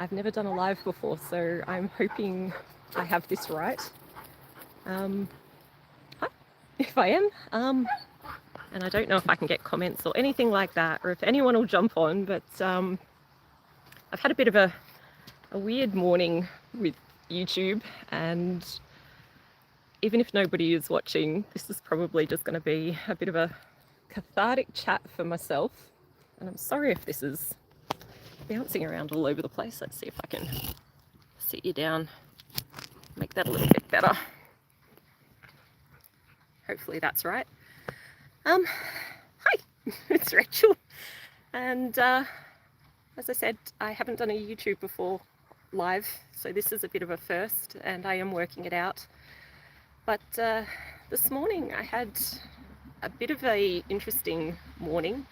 I've never done a live before, so I'm hoping I have this right. Hi, if I am. And I don't know if I can get comments or anything like that, or if anyone will jump on, but I've had a bit of a weird morning with YouTube, and even if nobody is watching, this is probably just going to be a bit of a cathartic chat for myself. And I'm sorry if this is bouncing around all over the place. Let's see if I can sit you down, make that a little bit better. Hopefully that's right. Hi, it's Rachel. And as I said, I haven't done a YouTube before live, so this is a bit of a first, and I am working it out. But this morning I had a bit of a interesting morning,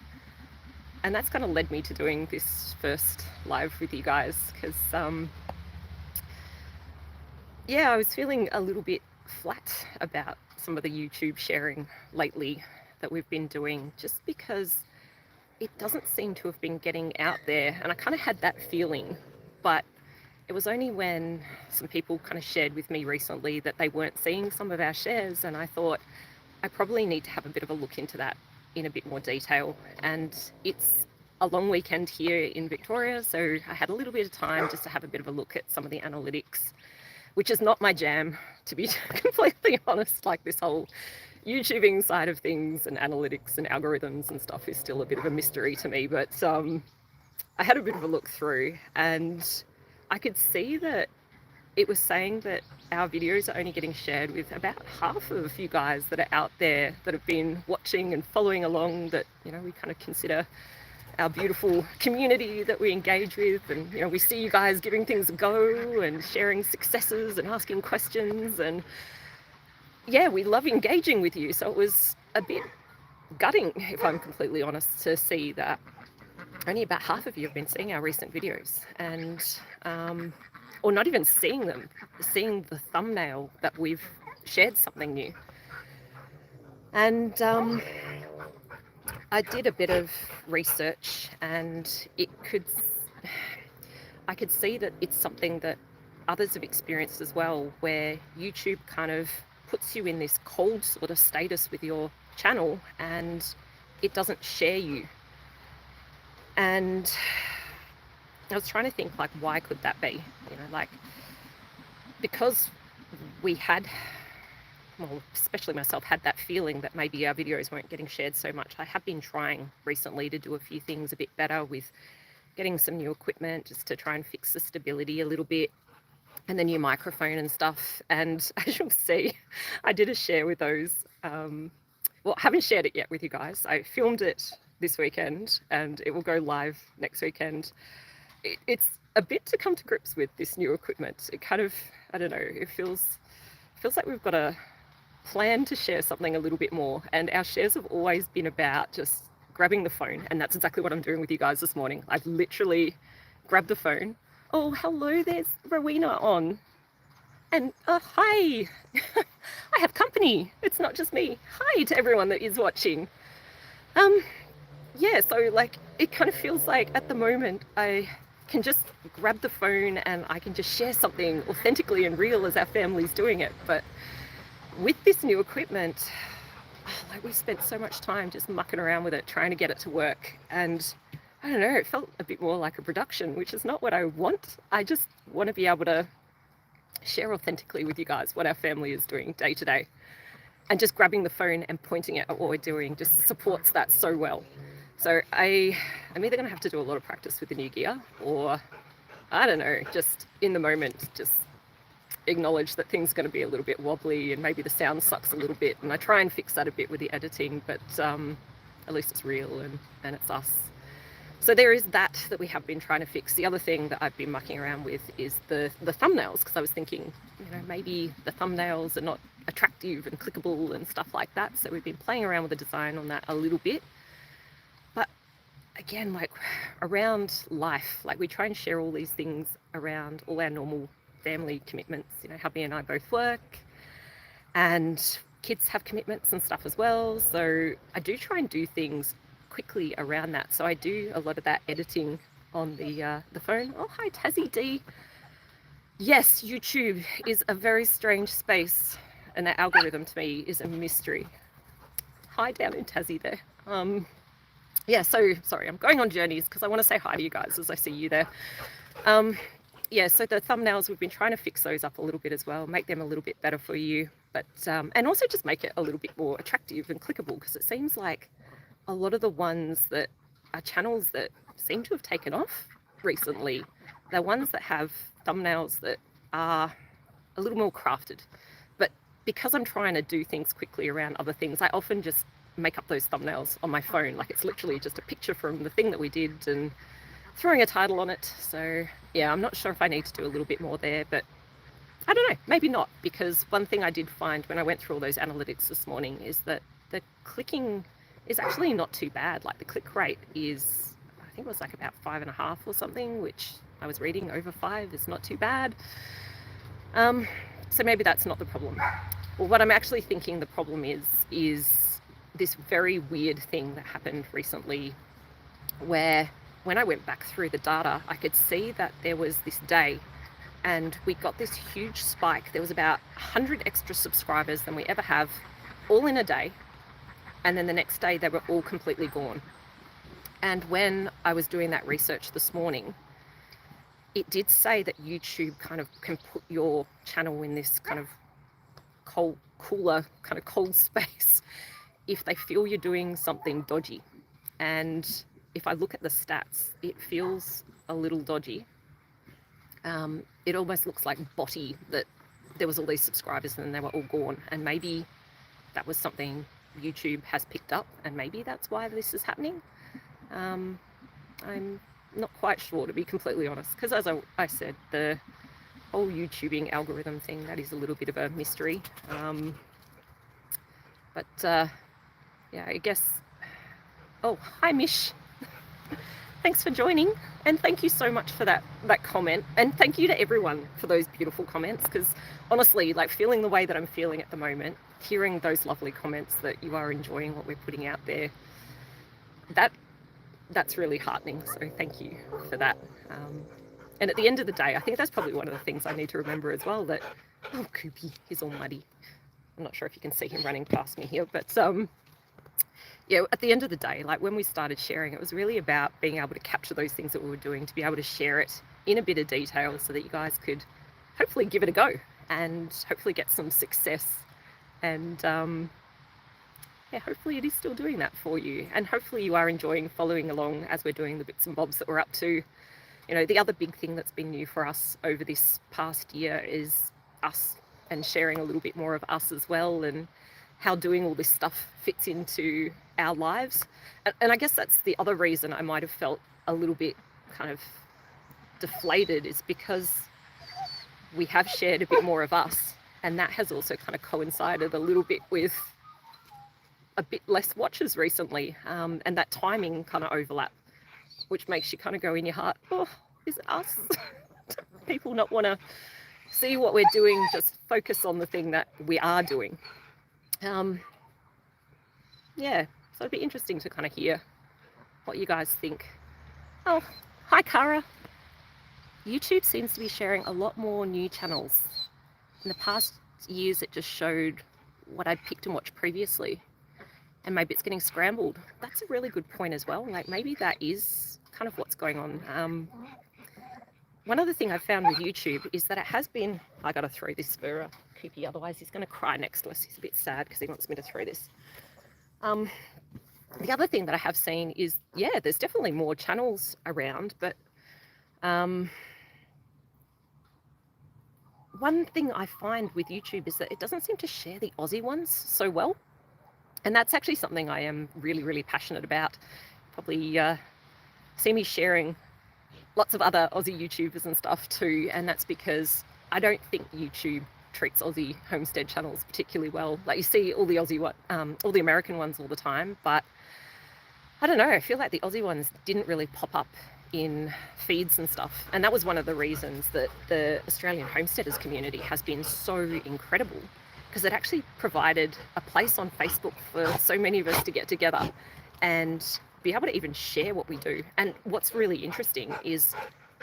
and that's kind of led me to doing this first live with you guys, because yeah, I was feeling a little bit flat about some of the YouTube sharing lately that we've been doing, just because it doesn't seem to have been getting out there. And I kind of had that feeling, but it was only when some people kind of shared with me recently that they weren't seeing some of our shares, and I thought I probably need to have a bit of a look into that in a bit more detail. And it's a long weekend here in Victoria, so I had a little bit of time just to have a bit of a look at some of the analytics, which is not my jam, to be completely honest. Like, this whole YouTubing side of things and analytics and algorithms and stuff is still a bit of a mystery to me. But I had a bit of a look through, and I could see that it was saying that our videos are only getting shared with about half of you guys that are out there that have been watching and following along, that, you know, we kind of consider our beautiful community that we engage with. And, you know, we see you guys giving things a go and sharing successes and asking questions, and yeah, we love engaging with you. So it was a bit gutting, if I'm completely honest, to see that only about half of you have been seeing our recent videos, and or not even seeing them, seeing the thumbnail that we've shared something new. And I did a bit of research, and I could see that it's something that others have experienced as well, where YouTube kind of puts you in this cold sort of status with your channel, and it doesn't share you. And I was trying to think, like, why could that be? You know, like, because we had, well, especially myself, had that feeling that maybe our videos weren't getting shared so much. I have been trying recently to do a few things a bit better with getting some new equipment, just to try and fix the stability a little bit, and the new microphone and stuff. And as you'll see, I did a share with those. Well, I haven't shared it yet with you guys. I filmed it this weekend, and it will go live next weekend. It's a bit to come to grips with this new equipment. It kind of, I don't know, it feels like we've got a plan to share something a little bit more. And our shares have always been about just grabbing the phone, and that's exactly what I'm doing with you guys this morning. I've literally grabbed the phone. Oh, hello, there's Rowena on. And hi, I have company. It's not just me. Hi to everyone that is watching. Yeah, so like, it kind of feels like at the moment I can just grab the phone and I can just share something authentically and real as our family's doing it. But with this new equipment, like, we spent so much time just mucking around with it, trying to get it to work. And I don't know, it felt a bit more like a production, which is not what I want. I just want to be able to share authentically with you guys what our family is doing day to day. And just grabbing the phone and pointing it at what we're doing just supports that so well. So I'm either going to have to do a lot of practice with the new gear, or, I don't know, just in the moment, just acknowledge that things are going to be a little bit wobbly, and maybe the sound sucks a little bit. And I try and fix that a bit with the editing, but at least it's real and it's us. So there is that we have been trying to fix. The other thing that I've been mucking around with is the thumbnails, because I was thinking, you know, maybe the thumbnails are not attractive and clickable and stuff like that. So we've been playing around with the design on that a little bit. But again, like, around life, like, we try and share all these things around all our normal family commitments. You know, hubby and I both work, and kids have commitments and stuff as well. So I do try and do things quickly around that. So I do a lot of that editing on the phone. Oh, hi, Tassie D. Yes, YouTube is a very strange space, and that algorithm to me is a mystery. Hi down in Tassie there. Yeah, so sorry, I'm going on journeys because I want to say hi to you guys as I see you there. Yeah, so the thumbnails, we've been trying to fix those up a little bit as well, make them a little bit better for you, but and also just make it a little bit more attractive and clickable, because it seems like a lot of the ones that are channels that seem to have taken off recently, they're ones that have thumbnails that are a little more crafted. But because I'm trying to do things quickly around other things, I often just make up those thumbnails on my phone. Like, it's literally just a picture from the thing that we did and throwing a title on it. So yeah, I'm not sure if I need to do a little bit more there, but I don't know, maybe not, because one thing I did find when I went through all those analytics this morning is that the clicking is actually not too bad. Like, the click rate is, I think it was like about 5.5 or something, which I was reading over 5 is not too bad. So maybe that's not the problem. Well, what I'm actually thinking the problem is this very weird thing that happened recently, where when I went back through the data, I could see that there was this day and we got this huge spike. There was about 100 extra subscribers than we ever have, all in a day. And then the next day they were all completely gone. And when I was doing that research this morning, it did say that YouTube kind of can put your channel in this kind of cooler, kind of cold space if they feel you're doing something dodgy. And if I look at the stats, it feels a little dodgy. It almost looks like botty, that there was all these subscribers and then they were all gone. And maybe that was something YouTube has picked up, and maybe that's why this is happening. I'm not quite sure, to be completely honest, because as I said, the whole YouTubing algorithm thing, that is a little bit of a mystery. But yeah, I guess. Oh, hi Mish. Thanks for joining, and thank you so much for that comment, and thank you to everyone for those beautiful comments, because honestly, like, feeling the way that I'm feeling at the moment, hearing those lovely comments that you are enjoying what we're putting out there, that's really heartening. So thank you for that. And at the end of the day, I think that's probably one of the things I need to remember as well, that, oh, Koopy, he's all muddy. I'm not sure if you can see him running past me here, but yeah, at the end of the day, like, when we started sharing, it was really about being able to capture those things that we were doing, to be able to share it in a bit of detail so that you guys could hopefully give it a go and hopefully get some success. And yeah, hopefully it is still doing that for you, and hopefully you are enjoying following along as we're doing the bits and bobs that we're up to. You know, the other big thing that's been new for us over this past year is us, and sharing a little bit more of us as well, and how doing all this stuff fits into our lives. And I guess that's the other reason I might have felt a little bit kind of deflated, is because we have shared a bit more of us, and that has also kind of coincided a little bit with a bit less watches recently, and that timing kind of overlap, which makes you kind of go in your heart, oh, is it us? People not want to see what we're doing, just focus on the thing that we are doing. Yeah, so it'd be interesting to kind of hear what you guys think. Oh, hi Cara. YouTube seems to be sharing a lot more new channels. In the past years, it just showed what I'd picked and watched previously, and maybe it's getting scrambled. That's a really good point as well. Like, maybe that is kind of what's going on. One other thing I've found with YouTube is that it has been, I gotta throw this for Koopy, otherwise he's gonna cry next to us. He's a bit sad because he wants me to throw this. The other thing that I have seen is, yeah, there's definitely more channels around, but one thing I find with YouTube is that it doesn't seem to share the Aussie ones so well. And that's actually something I am really, really passionate about. Probably see me sharing lots of other Aussie YouTubers and stuff too, and that's because I don't think YouTube treats Aussie homestead channels particularly well. Like, you see all the all the American ones all the time, but I don't know, I feel like the Aussie ones didn't really pop up in feeds and stuff, and that was one of the reasons that the Australian homesteaders community has been so incredible, because it actually provided a place on Facebook for so many of us to get together and be able to even share what we do. And what's really interesting is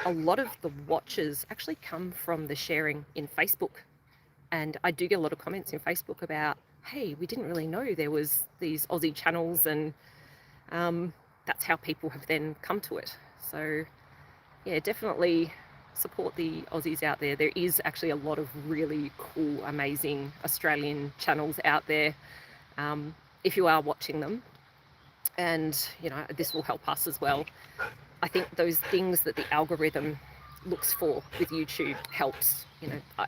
a lot of the watches actually come from the sharing in Facebook. And I do get a lot of comments in Facebook about, hey, we didn't really know there was these Aussie channels, and that's how people have then come to it. So yeah, definitely support the Aussies out there. There is actually a lot of really cool, amazing Australian channels out there, if you are watching them. And, you know, this will help us as well. I think those things that the algorithm looks for with YouTube helps. You know,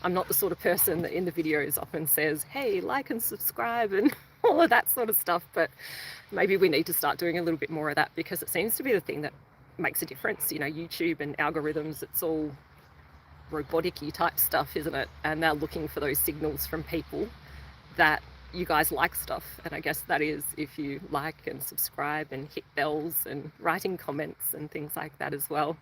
I'm not the sort of person that in the videos often says, hey, like and subscribe and all of that sort of stuff, but maybe we need to start doing a little bit more of that, because it seems to be the thing that makes a difference. You know, YouTube and algorithms, it's all robotic-y type stuff, isn't it? And they're looking for those signals from people that you guys like stuff. And I guess that is if you like and subscribe and hit bells and writing comments and things like that as well.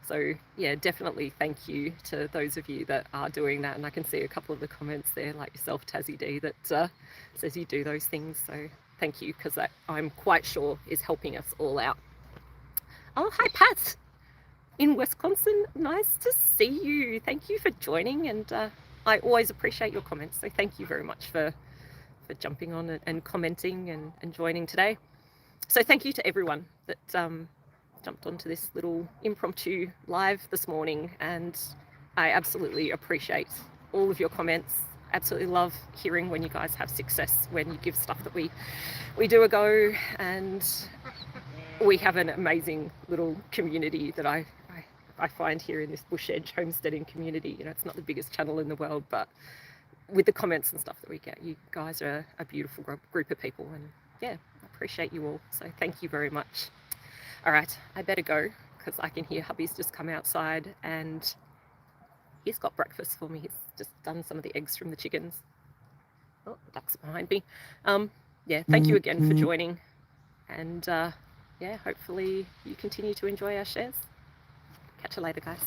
So yeah, definitely thank you to those of you that are doing that. And I can see a couple of the comments there, like yourself, Tassie D, that says you do those things. So thank you, because that, I'm quite sure, is helping us all out. Oh, hi Pat in Wisconsin. Nice to see you. Thank you for joining, and I always appreciate your comments. So thank you very much for jumping on and commenting and joining today. So thank you to everyone that jumped onto this little impromptu live this morning, and I absolutely appreciate all of your comments. Absolutely love hearing when you guys have success, when you give stuff that we do a go, and we have an amazing little community that I find here in this Bush Edge homesteading community. You know, it's not the biggest channel in the world, but with the comments and stuff that we get, you guys are a beautiful group of people, and yeah, I appreciate you all. So thank you very much. All right, I better go, because I can hear hubby's just come outside and he's got breakfast for me. He's just done some of the eggs from the chickens. Oh, the duck's behind me. Yeah, thank you again for joining, and yeah, hopefully you continue to enjoy our shares. Catch you later, guys.